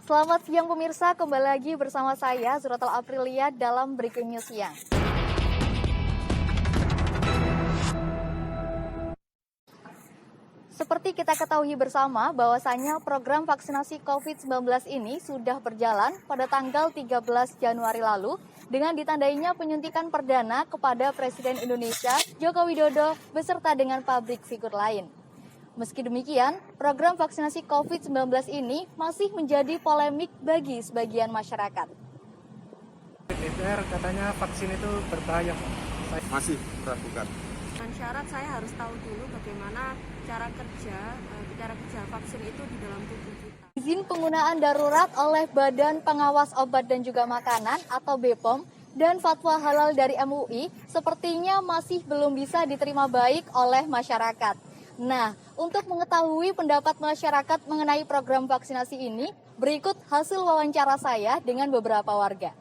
Selamat siang pemirsa, kembali lagi bersama saya Zuratul Aprilia dalam Breaking News Siang. Seperti kita ketahui bersama bahwasanya program vaksinasi COVID-19 ini sudah berjalan pada tanggal 13 Januari lalu dengan ditandainya penyuntikan perdana kepada Presiden Indonesia Joko Widodo beserta dengan publik figur lain. Meski demikian, program vaksinasi COVID-19 ini masih menjadi polemik bagi sebagian masyarakat. DPR katanya vaksin itu berbahaya. Masih meragukan. Dengan syarat saya harus tahu dulu bagaimana cara kerja vaksin itu di dalam tubuh kita. Izin penggunaan darurat oleh Badan Pengawas Obat dan juga Makanan atau BPOM dan fatwa halal dari MUI sepertinya masih belum bisa diterima baik oleh masyarakat. Nah, untuk mengetahui pendapat masyarakat mengenai program vaksinasi ini, berikut hasil wawancara saya dengan beberapa warga.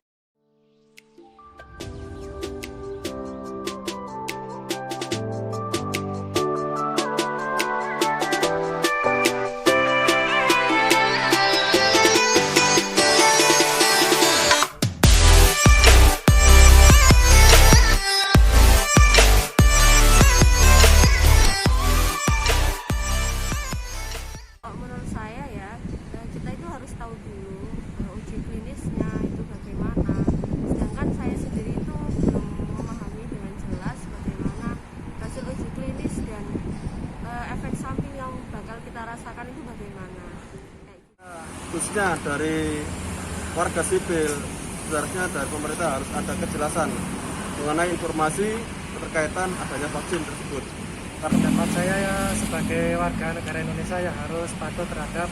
Menurut saya ya, kita itu harus tahu dulu uji klinisnya itu bagaimana. Sedangkan saya sendiri itu belum memahami dengan jelas bagaimana hasil uji klinis dan efek samping yang bakal kita rasakan itu bagaimana. Khususnya dari warga sipil, seharusnya dari pemerintah harus ada kejelasan mengenai informasi keterkaitan adanya vaksin tersebut. Pendapat saya ya sebagai warga negara Indonesia ya harus patuh terhadap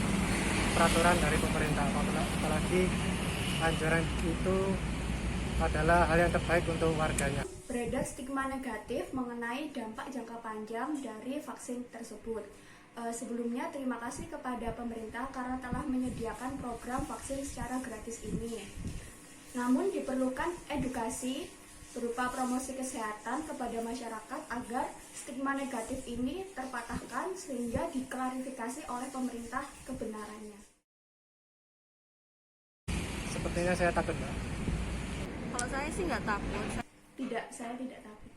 peraturan dari pemerintah. Apalagi anjuran itu adalah hal yang terbaik untuk warganya. Beredar stigma negatif mengenai dampak jangka panjang dari vaksin tersebut. Sebelumnya terima kasih kepada pemerintah karena telah menyediakan program vaksin secara gratis ini. Namun diperlukan edukasi berupa promosi kesehatan kepada masyarakat agar stigma negatif ini terpatahkan sehingga diklarifikasi oleh pemerintah kebenarannya. Sepertinya saya takut, Mbak. Kalau saya sih nggak takut. Tidak, saya tidak takut.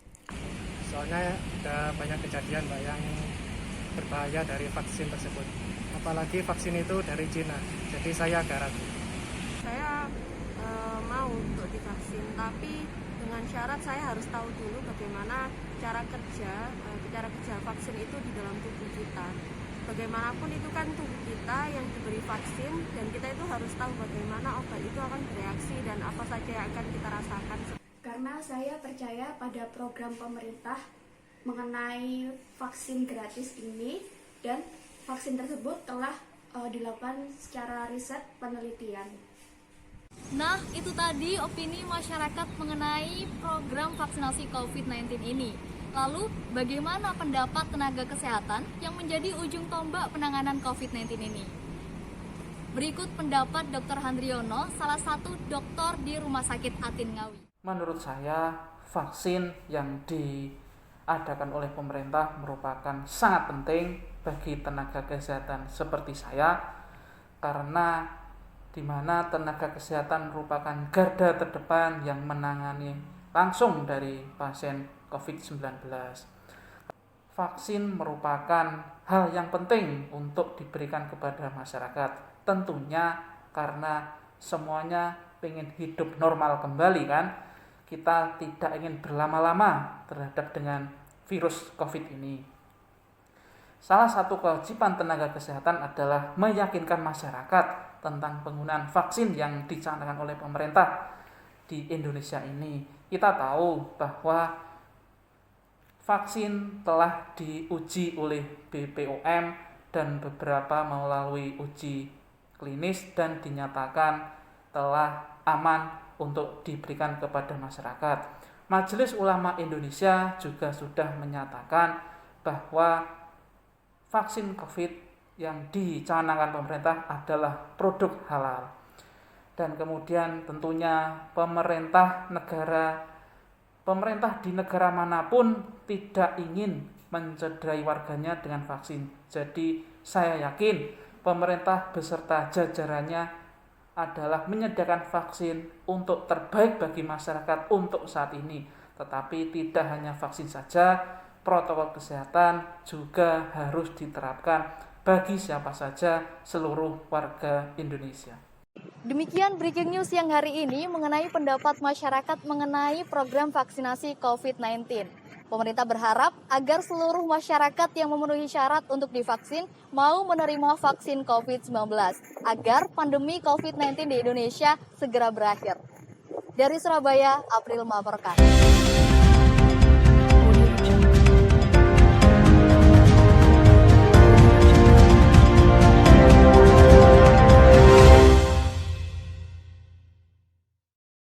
Soalnya ada banyak kejadian, Mbak, yang berbahaya dari vaksin tersebut. Apalagi vaksin itu dari Cina, jadi saya agak ragu. Saya mau untuk divaksin, tapi dengan syarat saya harus tahu dulu bagaimana cara kerja vaksin itu di dalam tubuh kita. Bagaimanapun itu kan tubuh kita yang diberi vaksin dan kita itu harus tahu bagaimana obat itu akan bereaksi dan apa saja yang akan kita rasakan. Karena saya percaya pada program pemerintah mengenai vaksin gratis ini dan vaksin tersebut telah dilakukan secara riset penelitian. Nah, itu tadi opini masyarakat mengenai program vaksinasi COVID-19 ini. Lalu, bagaimana pendapat tenaga kesehatan yang menjadi ujung tombak penanganan COVID-19 ini? Berikut pendapat Dr. Handriono, salah satu dokter di Rumah Sakit Atin Ngawi. Menurut saya, vaksin yang diadakan oleh pemerintah merupakan sangat penting bagi tenaga kesehatan seperti saya, karena di mana tenaga kesehatan merupakan garda terdepan yang menangani langsung dari pasien COVID-19. Vaksin merupakan hal yang penting untuk diberikan kepada masyarakat. Tentunya karena semuanya ingin hidup normal kembali kan. Kita tidak ingin berlama-lama terhadap dengan virus COVID ini. Salah satu kewajiban tenaga kesehatan adalah meyakinkan masyarakat tentang penggunaan vaksin yang dicanangkan oleh pemerintah di Indonesia ini. Kita tahu bahwa vaksin telah diuji oleh BPOM dan beberapa melalui uji klinis dan dinyatakan telah aman untuk diberikan kepada masyarakat. Majelis Ulama Indonesia juga sudah menyatakan bahwa vaksin COVID yang dicanangkan pemerintah adalah produk halal. Dan kemudian tentunya pemerintah di negara manapun tidak ingin mencederai warganya dengan vaksin. Jadi saya yakin pemerintah beserta jajarannya adalah menyediakan vaksin untuk terbaik bagi masyarakat untuk saat ini. Tetapi tidak hanya vaksin saja, protokol kesehatan juga harus diterapkan bagi siapa saja seluruh warga Indonesia. Demikian breaking news yang hari ini mengenai pendapat masyarakat mengenai program vaksinasi COVID-19. Pemerintah berharap agar seluruh masyarakat yang memenuhi syarat untuk divaksin mau menerima vaksin COVID-19 agar pandemi COVID-19 di Indonesia segera berakhir. Dari Surabaya, April melaporkan.